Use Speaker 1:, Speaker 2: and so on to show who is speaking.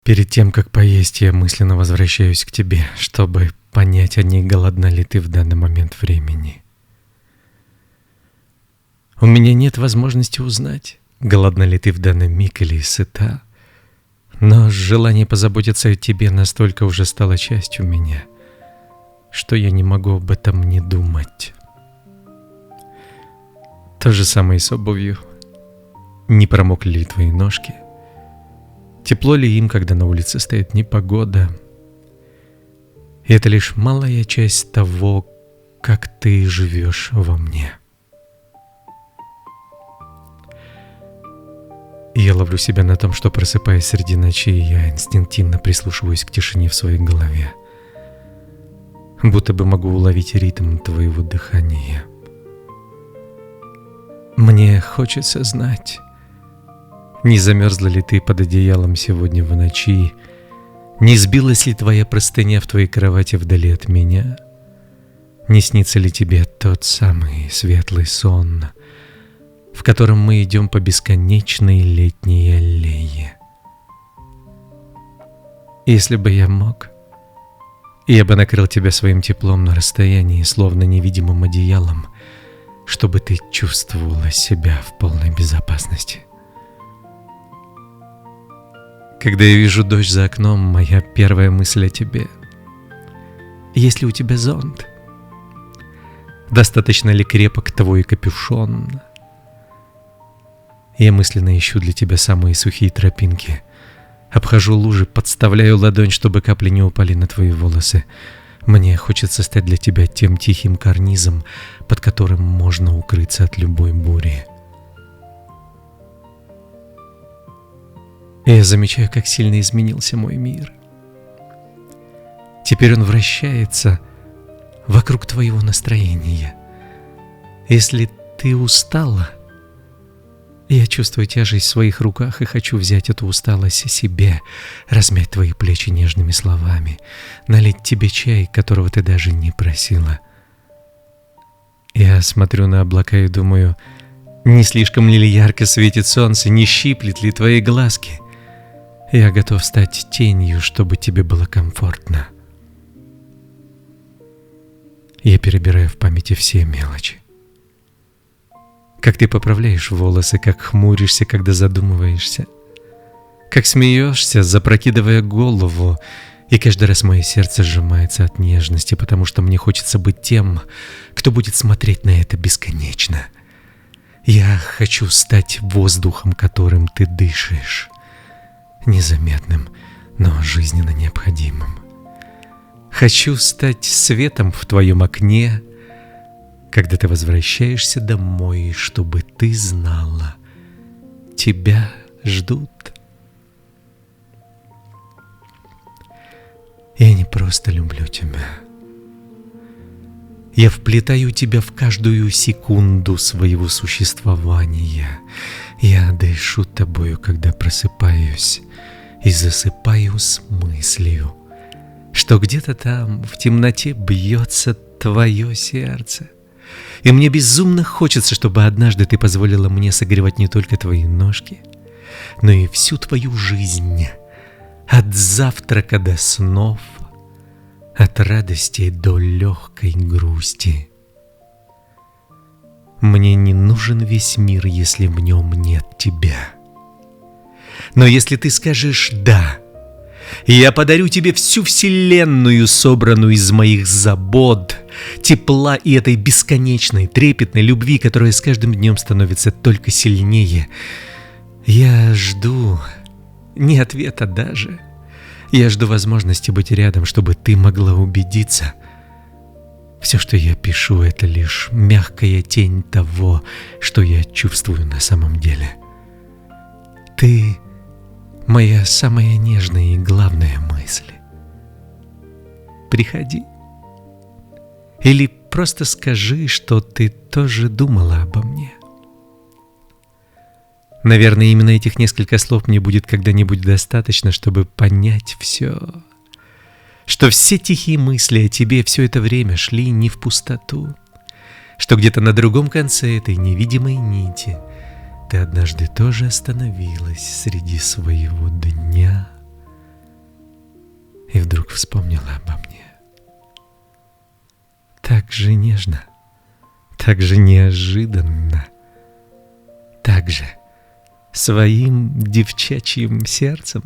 Speaker 1: Перед тем, как поесть, я мысленно возвращаюсь к тебе, чтобы понять, не голодна ли ты в данный момент времени. У меня нет возможности узнать, голодна ли ты в данный миг или сыта, но желание позаботиться о тебе настолько уже стало частью меня, что я не могу об этом не думать. То же самое и с обувью. Не промокли ли твои ножки? Тепло ли им, когда на улице стоит непогода? И это лишь малая часть того, как ты живешь во мне. И я ловлю себя на том, что, просыпаясь среди ночи, я инстинктивно прислушиваюсь к тишине в своей голове, будто бы могу уловить ритм твоего дыхания. Мне хочется знать, не замерзла ли ты под одеялом сегодня в ночи, не сбилась ли твоя простыня в твоей кровати вдали от меня, не снится ли тебе тот самый светлый сон, в котором мы идем по бесконечной летней аллее. Если бы я мог, я бы накрыл тебя своим теплом на расстоянии, словно невидимым одеялом, чтобы ты чувствовала себя в полной безопасности. Когда я вижу дождь за окном, моя первая мысль о тебе. Есть ли у тебя зонт? Достаточно ли крепок твой капюшон? Я мысленно ищу для тебя самые сухие тропинки. Обхожу лужи, подставляю ладонь, чтобы капли не упали на твои волосы. Мне хочется стать для тебя тем тихим карнизом, под которым можно укрыться от любой бури. И я замечаю, как сильно изменился мой мир. Теперь он вращается вокруг твоего настроения. Если ты устала, я чувствую тяжесть в своих руках и хочу взять эту усталость себе, размять твои плечи нежными словами, налить тебе чай, которого ты даже не просила. Я смотрю на облака и думаю, не слишком ли ярко светит солнце, не щиплет ли твои глазки. Я готов стать тенью, чтобы тебе было комфортно. Я перебираю в памяти все мелочи. Как ты поправляешь волосы, как хмуришься, когда задумываешься, как смеешься, запрокидывая голову, и каждый раз мое сердце сжимается от нежности, потому что мне хочется быть тем, кто будет смотреть на это бесконечно. Я хочу стать воздухом, которым ты дышишь, незаметным, но жизненно необходимым. Хочу стать светом в твоем окне, когда ты возвращаешься домой, чтобы ты знала, тебя ждут. Я не просто люблю тебя. Я вплетаю тебя в каждую секунду своего существования. Я дышу тобою, когда просыпаюсь, и засыпаю с мыслью, что где-то там в темноте бьется твое сердце. И мне безумно хочется, чтобы однажды ты позволила мне согревать не только твои ножки, но и всю твою жизнь, от завтрака до снов, от радости до легкой грусти. Мне не нужен весь мир, если в нем нет тебя. Но если ты скажешь «да», я подарю тебе всю вселенную, собранную из моих забот, тепла и этой бесконечной, трепетной любви, которая с каждым днем становится только сильнее. Я жду не ответа даже. Я жду возможности быть рядом, чтобы ты могла убедиться. Все, что я пишу, это лишь мягкая тень того, что я чувствую на самом деле. Ты моя самая нежная и главная мысль. Приходи. Или просто скажи, что ты тоже думала обо мне. Наверное, именно этих несколько слов мне будет когда-нибудь достаточно, чтобы понять все. Что все тихие мысли о тебе все это время шли не в пустоту. Что где-то на другом конце этой невидимой нити ты однажды тоже остановилась среди своего дня вспомнила обо мне. Так же нежно, так же неожиданно, так же своим девчачьим сердцем